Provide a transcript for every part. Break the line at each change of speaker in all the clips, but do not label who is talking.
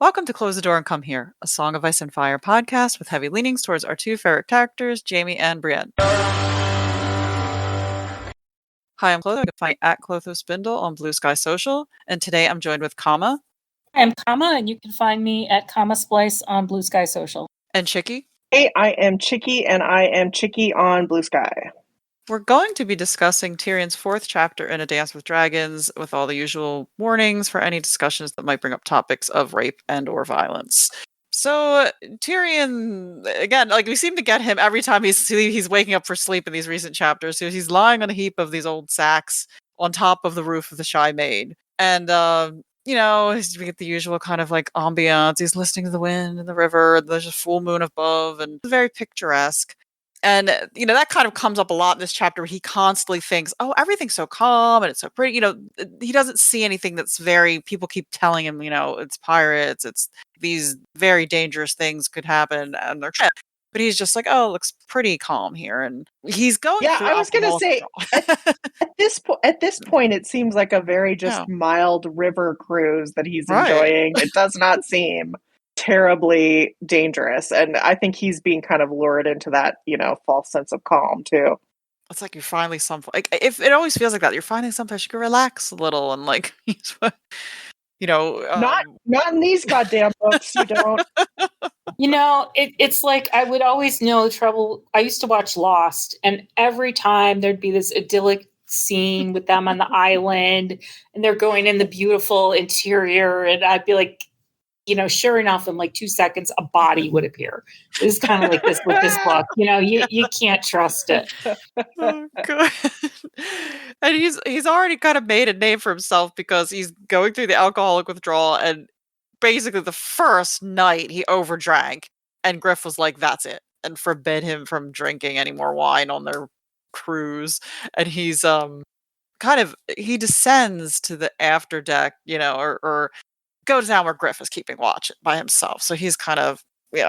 Welcome to Close the Door and Come Here, a Song of Ice and Fire podcast with heavy leanings towards our two favorite characters, Jaime and Brienne. Hi, I'm Clotho. You can find me at Clotho Spindle on Blue Sky Social, and today I'm joined with Kama.
I'm Kama, and you can find me at Kama Splice on Blue Sky Social.
And Chicky.
Hey, I am Chicky, and I am Chicky on Blue Sky.
We're going to be discussing Tyrion's fourth chapter in A Dance with Dragons, with all the usual warnings for any discussions that might bring up topics of rape and or violence. So Tyrion, again, like we seem to get him every time he's waking up for sleep in these recent chapters. So he's lying on a heap of these old sacks on top of the roof of the Shy Maid. And, we get the usual kind of like ambiance. He's listening to the wind and the river. There's a full moon above, and it's very picturesque. And, that kind of comes up a lot in this chapter where he constantly thinks, oh, everything's so calm and it's so pretty. He doesn't see anything that's people keep telling him, it's pirates, it's these very dangerous things could happen and they're shit. But he's just like, oh, it looks pretty calm here. And he's going through
I was going to say, at this point, it seems like a very mild river cruise that he's enjoying. It does not seem terribly dangerous, and I think he's being kind of lured into that false sense of calm too.
It's like you're finally if it always feels like that, you're finding someplace you can relax a little and like
not in these goddamn books. You don't.
It's like I would always know trouble. I used to watch Lost, and every time there'd be this idyllic scene with them on the island and they're going in the beautiful interior, and I'd be like, sure enough, in like 2 seconds, a body would appear. It's kind of like this with this book. You can't trust it.
Oh, God. And he's already kind of made a name for himself because he's going through the alcoholic withdrawal, and basically the first night he overdrank, and Griff was like, that's it, and forbid him from drinking any more wine on their cruise. And he's he descends to the after deck, or goes down where Griff is keeping watch by himself. So he's kind of, they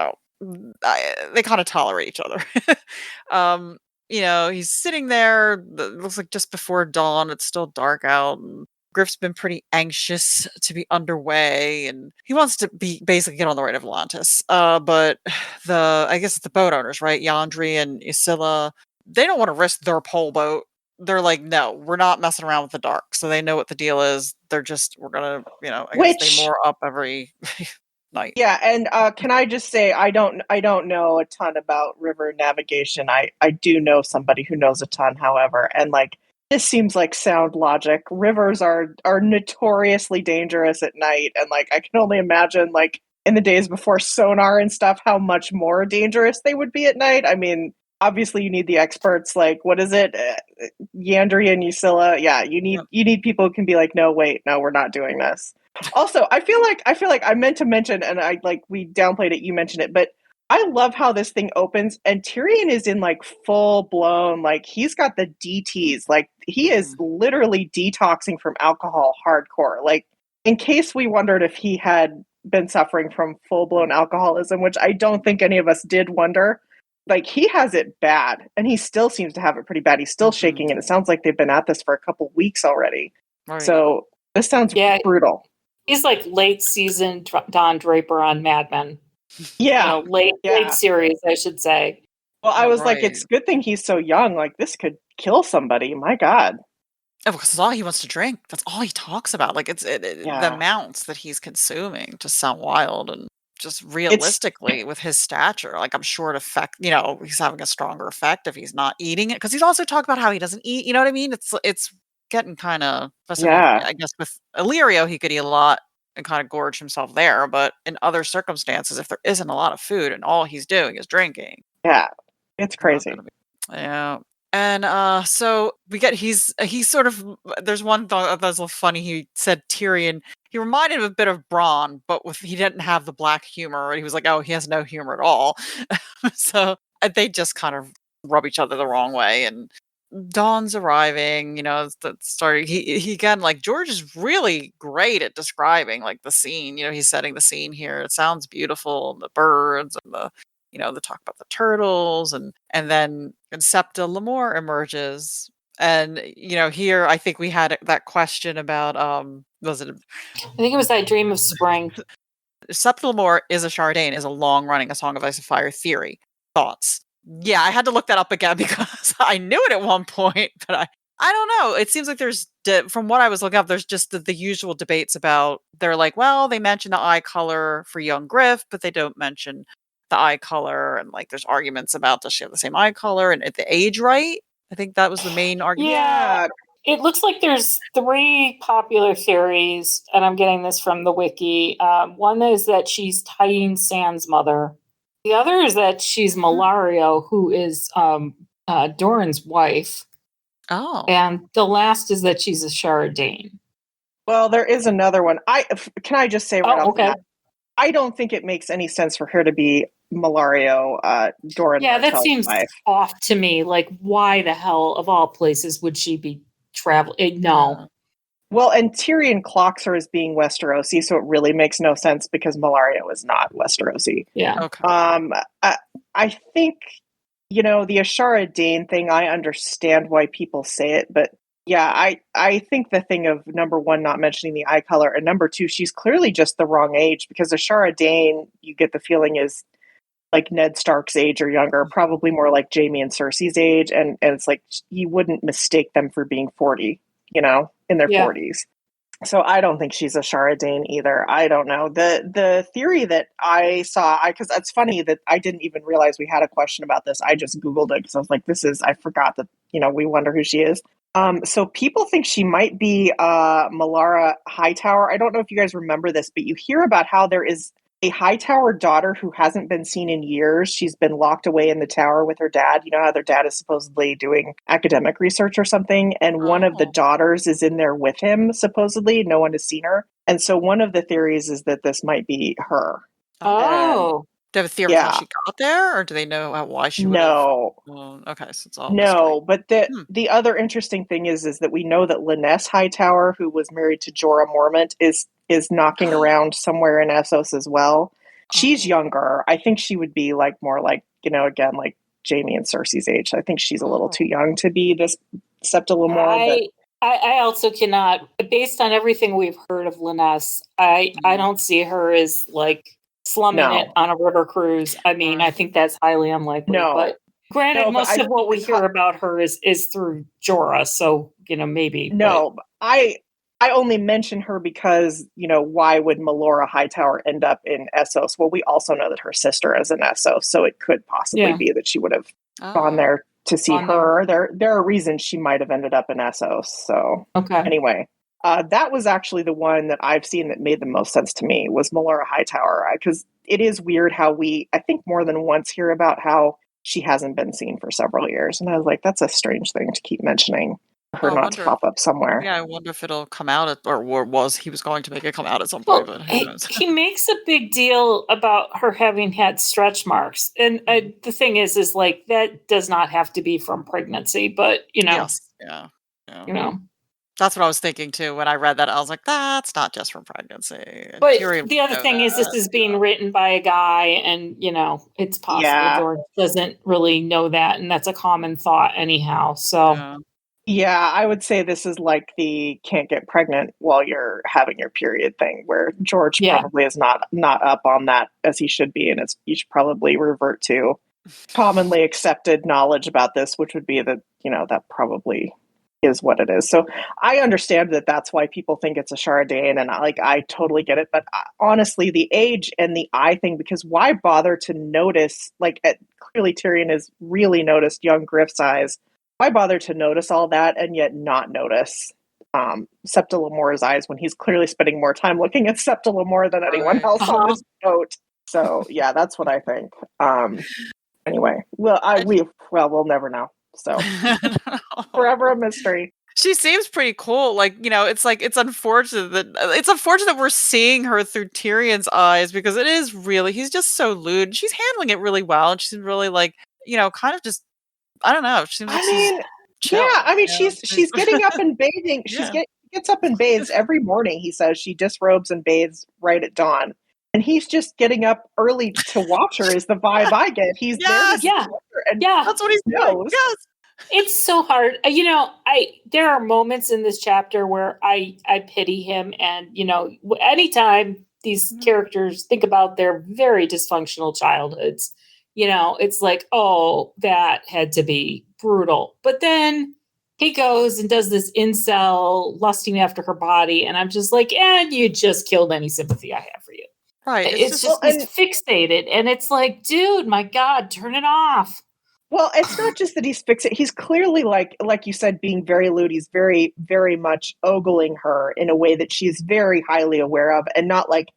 kind of tolerate each other. He's sitting there, it looks like just before dawn, it's still dark out, and Griff's been pretty anxious to be underway, and he wants to basically get on the right of Atlantis. But I guess the boat owners, right? Yandri and Ysilla, they don't want to risk their pole boat. They're like, no, we're not messing around with the dark. So they know what the deal is. We're gonna, I guess they moor up every night.
Yeah, and can I just say, I don't know a ton about river navigation. I do know somebody who knows a ton, however, and like this seems like sound logic. Rivers are notoriously dangerous at night, and like I can only imagine, like in the days before sonar and stuff, how much more dangerous they would be at night. I mean, obviously, you need the experts. Like, what is it, Yandri and Ysilla? Yeah, you need people who can be like, no, wait, no, we're not doing this. Also, I feel like I meant to mention, and we downplayed it. You mentioned it, but I love how this thing opens, and Tyrion is in like full blown, like he's got the DTs, like he is literally detoxing from alcohol hardcore. Like, in case we wondered if he had been suffering from full blown alcoholism, which I don't think any of us did wonder. Like, he has it bad, and he still seems to have it pretty bad. He's still shaking, and it sounds like they've been at this for a couple weeks already. Right. So this sounds brutal.
He's like late season Don Draper on Mad Men.
Yeah.
Late series, I should say.
Well, I was like, it's a good thing he's so young. Like, this could kill somebody. My God.
Oh, because all he wants to drink. That's all he talks about. Like, the amounts that he's consuming just sound wild, and just realistically with his stature, like I'm sure it affect, he's having a stronger effect if he's not eating it. Because he's also talked about how he doesn't eat, you know what I mean? It's getting kind of, I guess with Illyrio, he could eat a lot and kind of gorge himself there. But in other circumstances, if there isn't a lot of food and all he's doing is drinking.
Yeah, it's crazy.
Yeah. And so we get he's sort of, there's one thought that's a little funny. He said Tyrion, he reminded him a bit of Bronn, but he didn't have the black humor. He was like, oh, he has no humor at all. So they just kind of rub each other the wrong way. And dawn's arriving, starting. He again, like George is really great at describing like the scene. He's setting the scene here. It sounds beautiful, the birds and the they talk about the turtles, and then Septa Lemore emerges. And, here I think we had that question about, was it?
I think it was I Dream of Spring.
Septa Lemore is a Shardane is a long-running A Song of Ice and Fire theory. Thoughts? Yeah, I had to look that up again because I knew it at one point, but I don't know. It seems like there's, from what I was looking up, there's just the usual debates about, they're like, well, they mention the eye color for young Griff, but they don't mention the eye color. And like, there's arguments about, does she have the same eye color and the age right? I think that was the main argument.
Yeah. It looks like there's 3 popular theories, and I'm getting this from the wiki. One is that she's Tyene Sand's mother. The other is that she's Malario, who is Doran's wife.
Oh.
And the last is that she's a Shardane.
Well, there is another one. Can I just say right off the bat, I don't think it makes any sense for her to be Malario, Doran.
Yeah,
Martell's
that seems
wife.
off to me. Like, why the hell, of all places, would she be traveling? No.
Well, and Tyrion clocks her as being Westerosi, so it really makes no sense because Malario is not Westerosi.
Yeah.
Okay.
I think, the Ashara Dane thing, I understand why people say it, but yeah, I think the thing of, number one, not mentioning the eye color, and number two, she's clearly just the wrong age, because Ashara Dane, you get the feeling, is like Ned Stark's age or younger, probably more like Jaime and Cersei's age, and it's like, you wouldn't mistake them for being 40, in their 40s. So I don't think she's a Ashara Dane either. I don't know. The theory that I saw, because it's funny that I didn't even realize we had a question about this. I just Googled it because I was like, I forgot that, we wonder who she is. So people think she might be Melara Hightower. I don't know if you guys remember this, but you hear about how there is a Hightower daughter who hasn't been seen in years. She's been locked away in the tower with her dad. You know how their dad is supposedly doing academic research or something, and one of the daughters is in there with him, supposedly. No one has seen her. And so one of the theories is that this might be her.
Oh.
Do they have a theory how she got there, or do they know why she would have?
No.
Okay, so it's all
no,
mystery.
But the other interesting thing is that we know that Lyness Hightower, who was married to Jorah Mormont, is knocking around somewhere in Essos as well. She's younger. I think she would be more like, again, like Jaime and Cersei's age. I think she's a little too young to be this Septa Lemore.
I also cannot, based on everything we've heard of Lyness, I don't see her as like slumming it on a river cruise. I mean, I think that's highly unlikely.
No.
But granted, most of what we hear about her is through Jorah, so maybe.
No, but I only mention her because, why would Melora Hightower end up in Essos? Well, we also know that her sister is in Essos, so it could possibly be that she would have gone there to see her. There are reasons she might have ended up in Essos. So anyway, that was actually the one that I've seen that made the most sense to me, was Melora Hightower, because it is weird how we, I think more than once, hear about how she hasn't been seen for several years. And I was like, that's a strange thing to keep mentioning. Her not to pop up somewhere.
Yeah, I wonder if it'll come out he was going to make it come out at some point, but who knows?
He makes a big deal about her having had stretch marks. And the thing is like, that does not have to be from pregnancy, but
Yes. Yeah. That's what I was thinking too. When I read that, I was like, that's not just from pregnancy.
But the other thing is, this is being written by a guy, and it's possible George doesn't really know that, and that's a common thought anyhow. So
yeah, I would say this is like the can't get pregnant while you're having your period thing, where George probably is not up on that as he should be, and you should probably revert to commonly accepted knowledge about this, which would be that that probably is what it is. So I understand that that's why people think it's a Shardane, and I totally get it. But honestly, the age and the eye thing, because why bother to notice? Clearly Tyrion has really noticed young Griff's eyes. Why bother to notice all that and yet not notice Septa Lemore's eyes when he's clearly spending more time looking at Septa Lemore than anyone else on this boat? So yeah, that's what I think. Anyway, we'll never know. So forever a mystery.
She seems pretty cool. It's unfortunate that we're seeing her through Tyrion's eyes, because it is really, he's just so lewd. She's handling it really well, and she's really kind of just, I don't know. She's
she's getting up and bathing. She gets up and bathes every morning. He says she disrobes and bathes right at dawn. And he's just getting up early to watch her is the vibe I get. He's there to her, and
that's what he's doing. Yes.
It's so hard. There are moments in this chapter where I pity him, and anytime these characters think about their very dysfunctional childhoods, it's like, oh, that had to be brutal. But then he goes and does this incel lusting after her body, and I'm just like, and you just killed any sympathy I have for you.
Right.
It's just he's fixated, and it's like, dude, my God, turn it off.
Well, it's not just that he's fixated. He's clearly, like you said, being very lewd. He's very, very much ogling her in a way that she's very highly aware of, and not like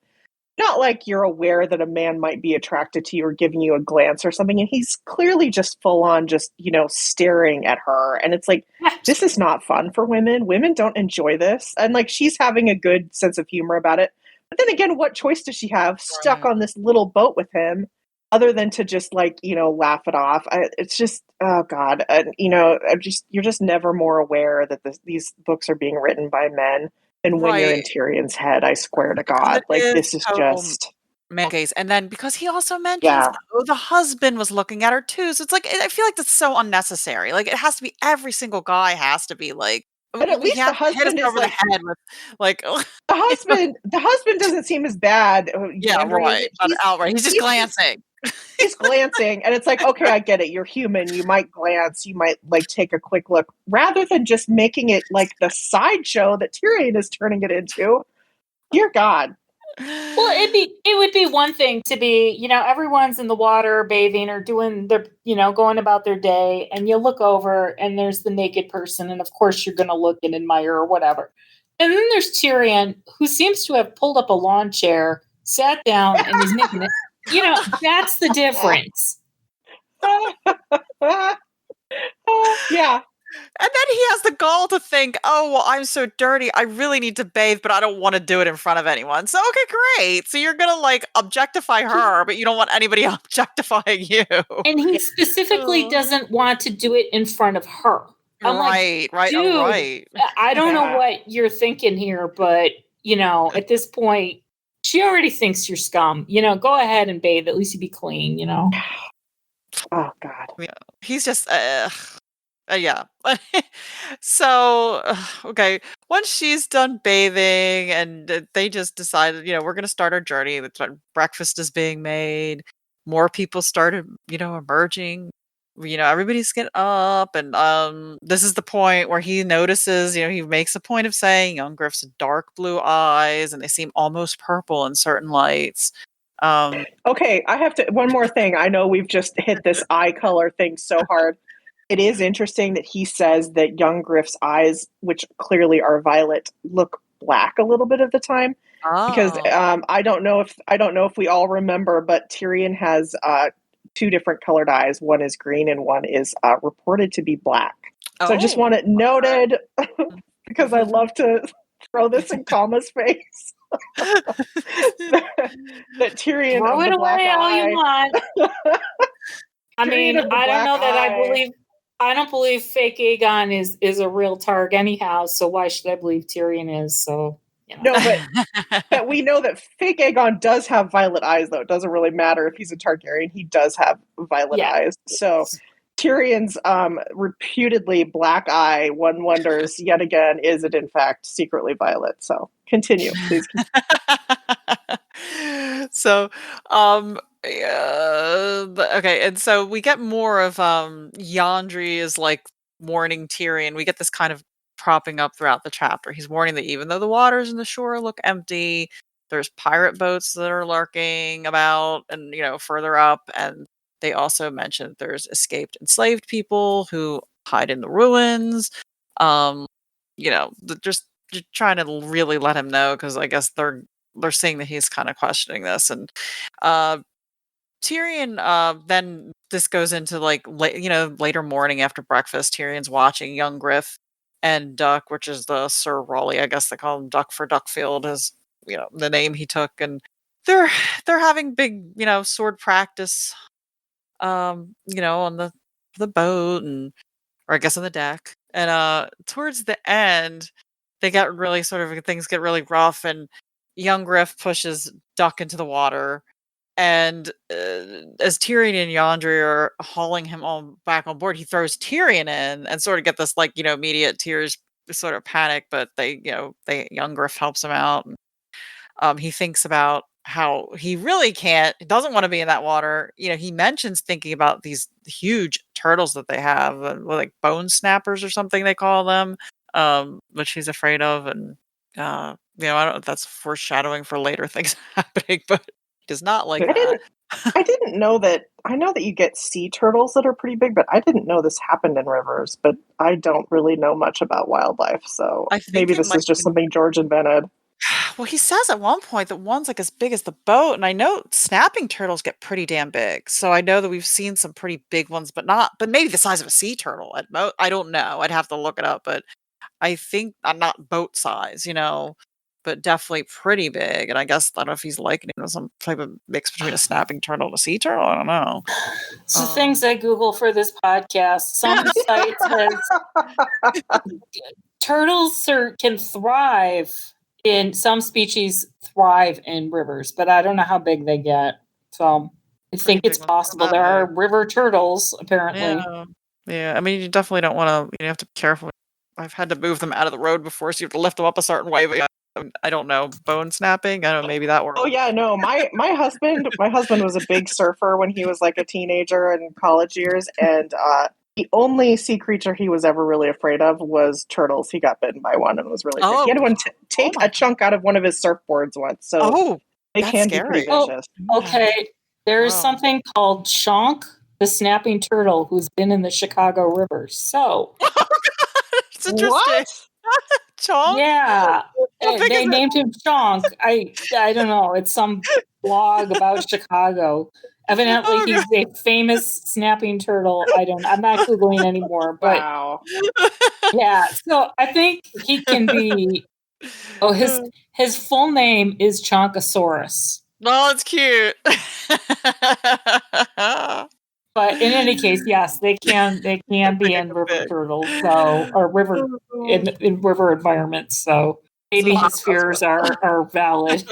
you're aware that a man might be attracted to you or giving you a glance or something. And he's clearly just full on just, staring at her. And it's like, this is not fun for women. Women don't enjoy this. And like, she's having a good sense of humor about it. But then again, what choice does she have stuck on this little boat with him other than to just like, laugh it off? It's just, oh God. And, you're just never more aware that these books are being written by men. And when you're in Tyrion's head, I swear to God, like this is just
man gaze. And then because he also mentions, the husband was looking at her too. So it's like, I feel like that's so unnecessary. Like it has to be every single guy has to be like,
but at least the husband is
over
like,
the head with like
the husband doesn't seem as bad.
Yeah, right. Outright. He's just glancing.
He's glancing, and it's like, okay, I get it. You're human. You might glance. You might like take a quick look, rather than just making it like the sideshow that Tyrion is turning it into. Dear God.
Well, it would be one thing to be, everyone's in the water bathing or doing their, going about their day, and you look over and there's the naked person, and of course you're going to look and admire or whatever. And then there's Tyrion, who seems to have pulled up a lawn chair, sat down, and is making it. That's the difference.
Yeah.
And then he has the gall to think, oh, well, I'm so dirty. I really need to bathe, but I don't want to do it in front of anyone. So, okay, great. So you're going to like objectify her, but you don't want anybody objectifying you.
And he specifically doesn't want to do it in front of her. I'm
right.
Dude,
right.
I don't know what you're thinking here, but, at this point, she already thinks you're scum. Go ahead and bathe. At least you be clean,
Oh, God.
Yeah. He's just, yeah. So, okay. Once she's done bathing and they just decided, we're going to start our journey. Breakfast is being made. More people started, emerging. Everybody's getting up. And this is the point where he notices, he makes a point of saying young Griff's dark blue eyes and they seem almost purple in certain lights.
Okay, I have to, one more thing. I know we've just hit this eye color thing so hard. It is interesting that he says that young Griff's eyes, which clearly are violet, look black a little bit of the time. Because I don't know if we all remember, but Tyrion has two different colored eyes. One is green and one is reported to be black. So I just want it noted because I love to throw this in Kama's face. that Tyrion
throw
of
it
the black
away all you want. I mean, I don't know that I don't believe fake Aegon is a real Targ anyhow, so why should I believe Tyrion is? So,
No, but we know that fake Aegon does have violet eyes, though. It doesn't really matter if he's a Targaryen. He does have violet eyes. So Tyrion's reputedly black eye, one wonders yet again, is it in fact secretly violet? So continue, please.
So, okay, and so we get more of Yandri is like warning Tyrion. We get this kind of propping up throughout the chapter. He's warning that even though the waters and the shore look empty, there's pirate boats that are lurking about and further up, and they also mention there's escaped enslaved people who hide in the ruins. Just trying to really let him know because I guess they're seeing that he's kind of questioning this. And Tyrion, then this goes into like later morning after breakfast. Tyrion's watching young Griff and Duck, which is the Sir Raleigh, I guess they call him Duck for Duckfield, is the name he took, and they're having big sword practice on the boat, and or I guess on the deck. And towards the end they get really things get really rough, and young Griff pushes Duck into the water, and as Tyrion and Yandri are hauling him back on board, he throws Tyrion in and sort of get this immediate tears sort of panic, but young Griff helps him out. he thinks about how he really doesn't want to be in that water. He mentions thinking about these huge turtles that they have, like bone snappers or something they call them, which he's afraid of. And, I don't know if that's foreshadowing for later things happening, but he does not like
I
that.
didn't know that. I know that you get sea turtles that are pretty big, but I didn't know this happened in rivers. But I don't really know much about wildlife, so
I think
maybe
it
this
might
is just
be.
something George invented.
Well, he says at one point that one's like as big as the boat, and I know snapping turtles get pretty damn big. So I know that we've seen some pretty big ones, but maybe the size of a sea turtle at most. I don't know. I'd have to look it up, but I think not boat size, but definitely pretty big. And I guess I don't know if he's likening it to some type of mix between a snapping turtle and a sea turtle. I don't know.
So things I Google for this podcast. Some site says turtles can thrive some species thrive in rivers, but I don't know how big they get. So I think it's possible. There are river turtles, apparently.
Yeah. I mean, you definitely don't want to. You have to be careful. I've had to move them out of the road before, so you have to lift them up a certain way. But I don't know, bone snapping. I don't know. Maybe that works.
Oh yeah, no. My husband was a big surfer when he was like a teenager and college years, and the only sea creature he was ever really afraid of was turtles. He got bitten by one and was really sick. He had one take a chunk out of one of his surfboards once, so they can be pretty vicious.
Okay, there's something called Chonk, the snapping turtle, who's been in the Chicago River. So
it's interesting. Chonk?
Yeah, they named him Chonk. I don't know. It's some blog about Chicago. Evidently, he's a famous snapping turtle. I'm not Googling anymore, but
wow.
Yeah. So I think he can be. Oh, his full name is Chonkosaurus.
Oh, it's cute.
But in any case, yes, they can be in river turtles, or river in river environments. So maybe his fears are valid.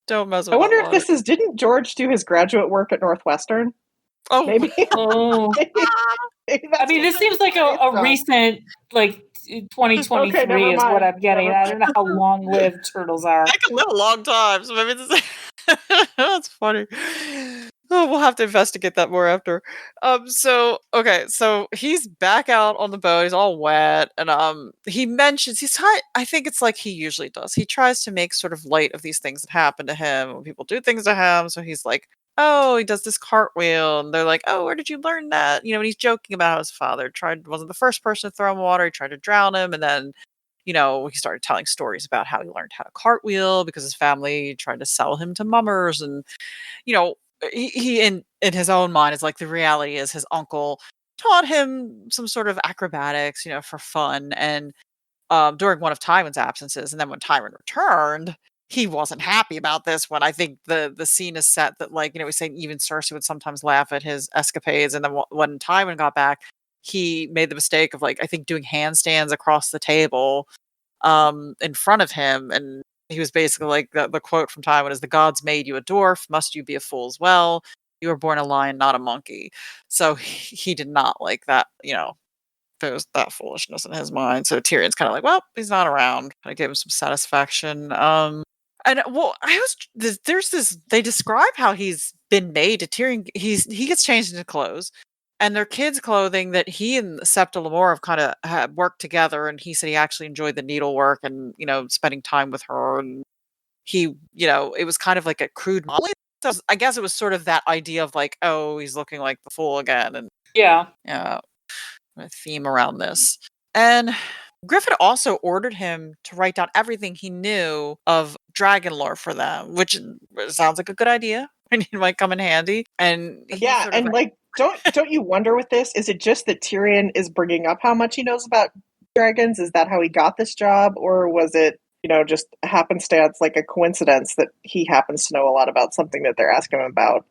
Don't mess with
I wonder
that
if this is. Didn't George do his graduate work at Northwestern?
Oh,
maybe.
Maybe I mean, this seems like a recent, like 2023
okay,
is what I'm getting. I don't know how long-lived turtles are.
I can live a long time, so maybe that's funny. Oh, we'll have to investigate that more after. So he's back out on the boat. He's all wet, and he mentions I think it's like he usually does. He tries to make sort of light of these things that happen to him when people do things to him. So he's like, "Oh, he does this cartwheel," and they're like, "Oh, where did you learn that?" And he's joking about how his father wasn't the first person to throw him in water. He tried to drown him, and then he started telling stories about how he learned how to cartwheel because his family tried to sell him to mummers. And, he in his own mind is like, the reality is his uncle taught him some sort of acrobatics, for fun. And during one of Tywin's absences, and then when Tywin returned, he wasn't happy about this one. I think the scene is set that, like, he's saying even Cersei would sometimes laugh at his escapades. And then when Tywin got back, he made the mistake of, like, I think doing handstands across the table in front of him. And he was basically like, the quote from Tywin is, "The gods made you a dwarf. Must you be a fool as well? You were born a lion, not a monkey." So he did not like that, there's that foolishness in his mind. So Tyrion's kind of like, well, he's not around. I gave him some satisfaction. And well, there's this. They describe how he's been made to Tyrion. He gets changed into clothes, and they're kids' clothing that he and Septa Lemore have kind of worked together. And he said he actually enjoyed the needlework and spending time with her. And he, it was kind of like a crude modeling. So I guess it was sort of that idea of like, oh, he's looking like the fool again, and
yeah.
A theme around this. And Griffith also ordered him to write down everything he knew of dragon lore for them, which sounds like a good idea. I mean, it might come in handy. And
don't you wonder with this? Is it just that Tyrion is bringing up how much he knows about dragons? Is that how he got this job, or was it just happenstance, like a coincidence that he happens to know a lot about something that they're asking him about?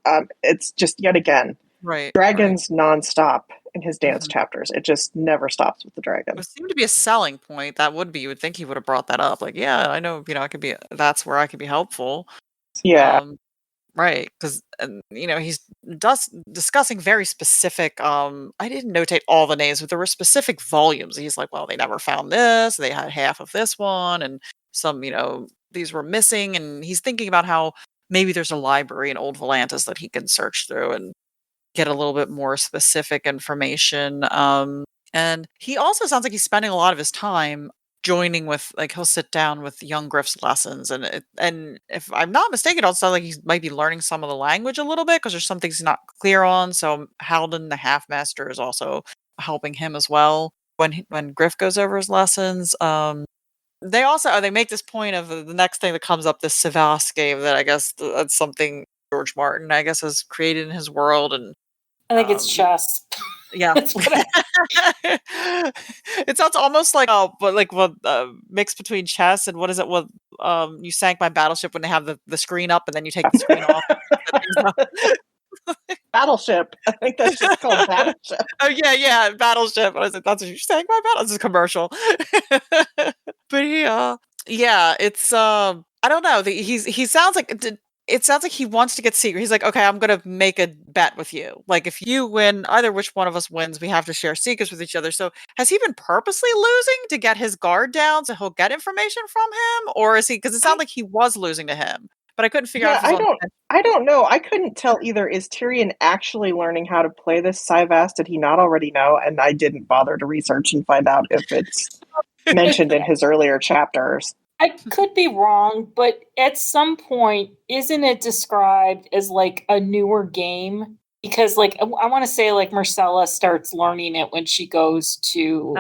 It's just yet again, dragons nonstop in his dance chapters. It just never stops with the dragon.
It seemed to be a selling point. That would be, you would think he would have brought that up. Like, yeah, I know, I could be, that's where I could be helpful.
Yeah.
Right. Because, he's discussing very specific, I didn't notate all the names, but there were specific volumes. He's like, well, they never found this. They had half of this one. And some, these were missing, and he's thinking about how maybe there's a library in Old Volantis that he can search through and get a little bit more specific information. And he also sounds like he's spending a lot of his time joining with, like, he'll sit down with young Griff's lessons, and if I'm not mistaken, it also sounds like he might be learning some of the language a little bit because there's some things he's not clear on. So Halden, the half master, is also helping him as well when Griff goes over his lessons. They make this point of the next thing that comes up, this cyvasse game that I guess that's something George Martin, I guess, has created in his world, and
I think it's chess.
yeah.
That's what
It sounds almost like but like what mix between chess and what is it? What you sank my battleship when they have the screen up and then you take the screen off.
Battleship. I think that's just called Battleship.
Oh yeah, Battleship. I was like, that's what you sank my battle. This is a commercial. But yeah, it's I don't know. He sounds like it sounds like he wants to get secret. He's like, okay, I'm gonna make a bet with you. Like, if you win, either which one of us wins, we have to share secrets with each other. So has he been purposely losing to get his guard down so he'll get information from him? Or is he, because it sounded like he was losing to him, but I couldn't figure out if
Yeah,
he's on
I don't know. I couldn't tell either. Is Tyrion actually learning how to play this cyvasse? Did he not already know? And I didn't bother to research and find out if it's mentioned in his earlier chapters.
I could be wrong, but at some point, isn't it described as like a newer game? Because, like, I want to say, like, Myrcella starts learning it when she goes to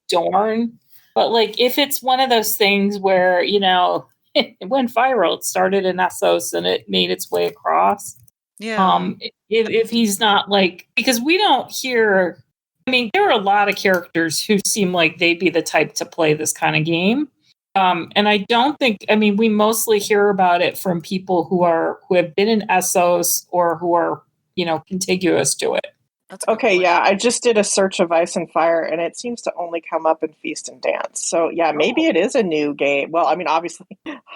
Dorne. But, like, if it's one of those things where, you know, it went viral, it started in Essos and it made its way across.
Yeah.
If he's not, like, because we don't hear, I mean, there are a lot of characters who seem like they'd be the type to play this kind of game. And I don't think, I mean, we mostly hear about it from people who have been in Essos or who are, you know, contiguous to it.
That's a good
Okay,
point.
yeah, I just did a search of Ice and Fire, and it seems to only come up in Feast and Dance. So yeah, maybe it is a new game. Well, I mean, obviously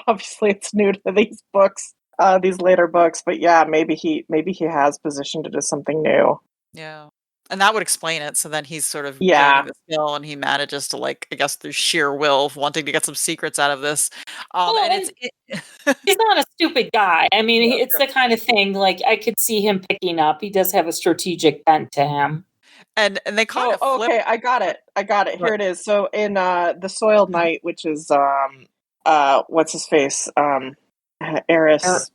it's new to these books, these later books. But yeah, maybe he has positioned it as something new.
Yeah. And that would explain it. So then he's sort of
Yeah.
gaining the skill, and he manages to, like, I guess through sheer will, wanting to get some secrets out of this.
Well,
And
and he's not a stupid guy. I mean, it's the kind of thing, like, I could see him picking up. He does have a strategic bent to him.
and they kind of flip.
Okay, I got it. Here it is. So in The Soiled Knight, which is what's his face? Eris.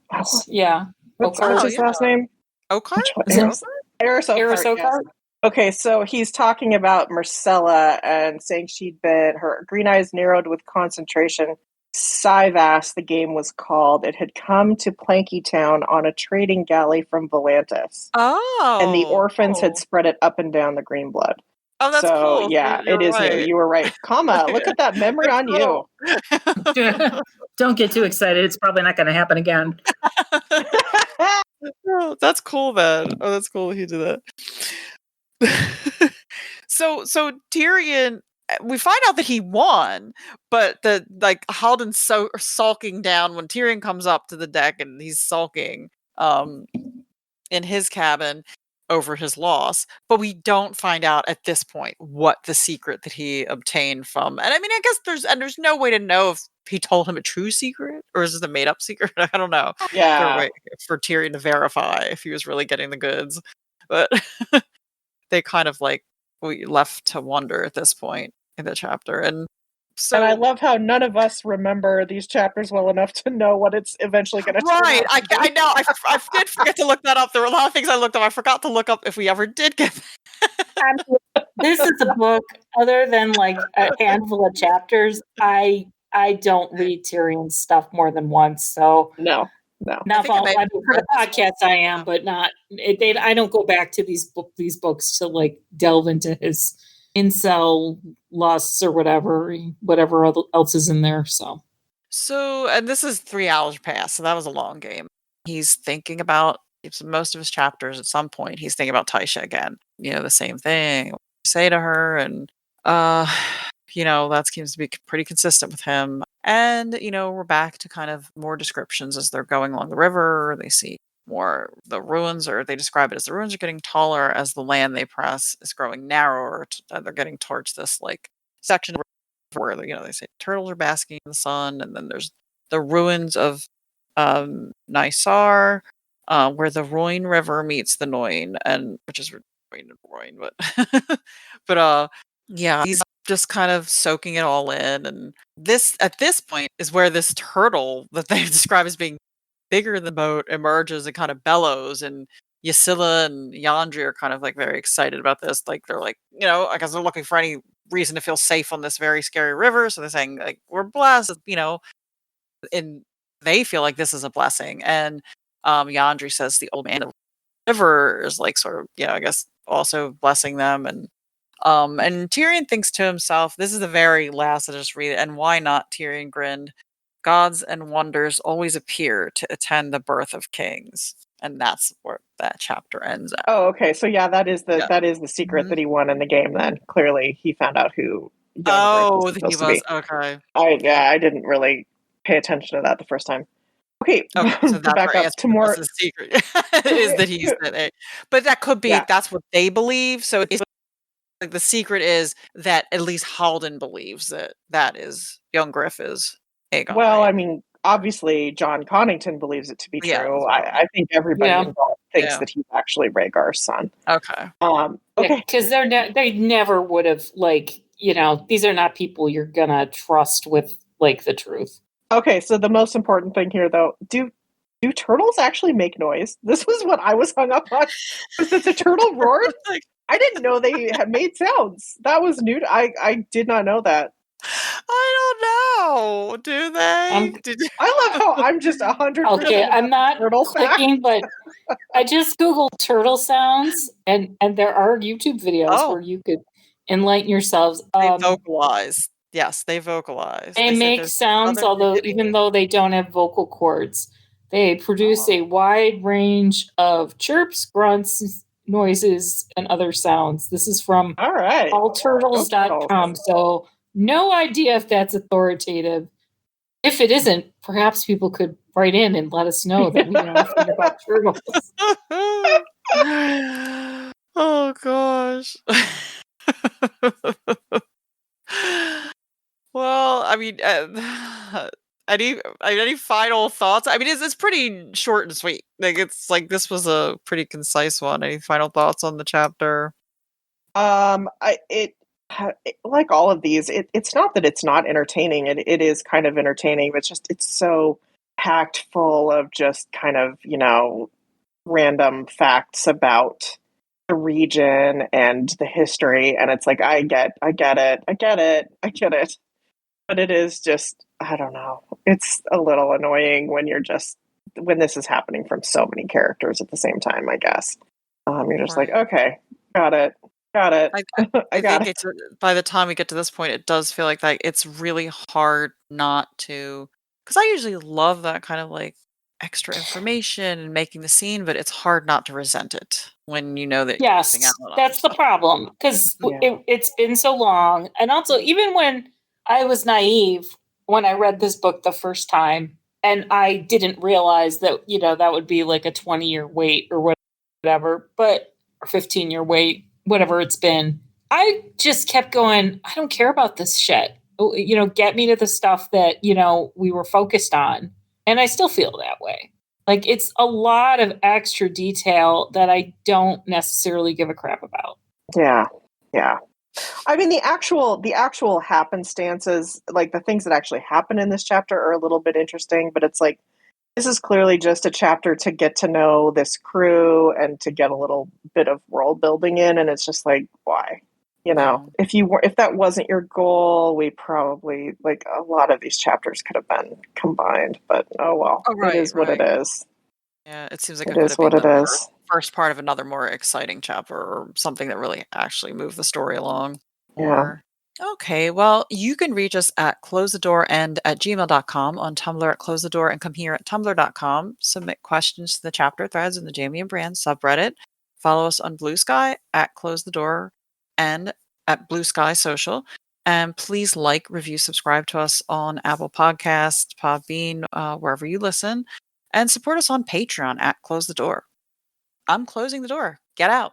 Yeah.
What's
Oakheart.
his last name?
Oakheart?
Is it Eris Oakheart?
Eris Oakheart?
Yes. Okay, so he's talking about Myrcella and saying her green eyes narrowed with concentration. Cyvasse, the game was called. It had come to Planky Town on a trading galley from Volantis.
Oh.
And the orphans had spread it up and down the green blood.
Oh, that's
so,
cool.
Yeah,
You're
it is
right.
new. You were right. Comma, look at that memory on you.
Don't get too excited. It's probably not going to happen again.
Oh, that's cool, man. Oh, that's cool he did that. So Tyrion, we find out that he won, but Halden's so sulking down when Tyrion comes up to the deck, and he's sulking in his cabin over his loss. But we don't find out at this point what the secret that he obtained from. And I mean, I guess there's no way to know if he told him a true secret or is it a made up secret. I don't know.
Yeah.
For Tyrion to verify if he was really getting the goods, but they kind of we left to wonder at this point in the chapter. And
I love how none of us remember these chapters well enough to know what it's eventually going to turn
right.
out to be.
I know. I did forget to look that up. There were a lot of things I looked up. I forgot to look up if we ever did get that.
This is a book, other than like a handful of chapters, I don't read Tyrion's stuff more than once. So
no.
Not for the podcast I am, but not. I don't go back to these books to like delve into his incel lusts or whatever else is in there.
So, and this is 3 hours past, so that was a long game. He's thinking about most of his chapters. At some point, he's thinking about Taisha again. You know, the same thing. What you say to her, and you know, that seems to be pretty consistent with him. And, you know, we're back to kind of more descriptions as they're going along the river. They see more the ruins, or they describe it as the ruins are getting taller as the land they press is growing narrower. They're getting towards this like section where, you know, they say turtles are basking in the sun, and then there's the ruins of Nysar, where the Royne River meets the Noyne, and which is Royne, but yeah, he's just kind of soaking it all in, and this at this point is where this turtle that they describe as being bigger than the boat emerges and kind of bellows, and Ysilla and Yandri are kind of like very excited about this. Like they're like, I guess they're looking for any reason to feel safe on this very scary river. So they're saying like, we're blessed, and they feel like this is a blessing. And Yandri says the old man of the river is like sort of, I guess also blessing them. And Tyrion thinks to himself, this is the very last, I just read it, and why not? Tyrion grinned. Gods and wonders always appear to attend the birth of kings. And that's where that chapter ends at.
Oh, okay. So yeah, that is the secret
Mhm.
that he won in the game. Then clearly he found out who young Griff
Oh,
was
that he
supposed to
was
be.
okay.
I didn't really pay attention to that the first time. Okay,
Okay, so
to
that's
back
our
up
answer.
to more.
That's the secret is that he's that A. But that could be
Yeah.
that's what they believe. So it's like the secret is that at least Halden believes that is young Griff is Aegon,
Well,
right?
I mean, obviously John Connington believes it to be
Yeah,
true.
that's what I
I
meant.
think everybody
Yeah.
involved thinks
Yeah.
that he's actually Rhaegar's son.
Okay.
Yeah,
Okay.
because they never would have these are not people you're gonna trust with like the truth.
Okay, so the most important thing here, though, do turtles actually make noise? This was what I was hung up on. Was that the turtle roared?
Like,
I didn't know they had made sounds. That was new. I did not know that.
I don't know. Do they? Did you?
I love how I'm just 100%
Okay, I'm not
turtle fact.
clicking, but I just googled turtle sounds, and there are YouTube videos
Oh,
where you could enlighten yourselves.
they vocalize. Yes, they vocalize.
They
They say
make
there's
sounds,
other
although even though they don't have vocal cords, they produce
Oh.
a wide range of chirps, grunts, noises, and other sounds. This is from
All right.
allturtles.com. So no idea if that's authoritative. If it isn't, perhaps people could write in and let us know that we know nothing about turtles.
Oh gosh. Well, I mean, any final thoughts? I mean, it's pretty short and sweet. Like it's like this was a pretty concise one. Any final thoughts on the chapter?
Like all of these, it's not that it's not entertaining. It is kind of entertaining, but it's so packed full of just kind of random facts about the region and the history, and it's like I get it, but it is just I don't know. It's a little annoying when this is happening from so many characters at the same time. I guess you're just like
Right.
okay, got it.
I
I
I
got
think
it.
it's by the time we get to this point, it does feel like that it's really hard not to, because I usually love that kind of like extra information and making the scene, but it's hard not to resent it when you know that you're missing out
Yes,
on other
that's the
stuff.
problem because
Yeah.
it's been so long. And also, even when I was naive, when I read this book the first time, and I didn't realize that, that would be like a 20-year wait or whatever, but, or 15-year wait, whatever it's been. I just kept going, I don't care about this shit. Get me to the stuff that, we were focused on. And I still feel that way. Like it's a lot of extra detail that I don't necessarily give a crap about.
Yeah. I mean, the actual happenstances, like the things that actually happen in this chapter, are a little bit interesting. But it's like this is clearly just a chapter to get to know this crew and to get a little bit of world building in, and it's just like why,
Yeah.
if that wasn't your goal, we probably like a lot of these chapters could have been combined. But oh well,
Oh,
it
right,
is what it
right.
is.
Yeah, it seems like
It
it could
is
have
what
been
it
the
is.
first part of another more exciting chapter or something that really actually moved the story along
Yeah.
more. Okay, well, you can reach us at closethedoorend@gmail.com, on Tumblr at closethedoor, and come here at tumblr.com. Submit questions to the chapter threads in the Jaime and Brienne subreddit. Follow us on Blue Sky at Close the Door and at Blue Sky Social. And please like, review, subscribe to us on Apple Podcasts, Podbean, wherever you listen. And support us on Patreon at Close the Door. I'm closing the door. Get out.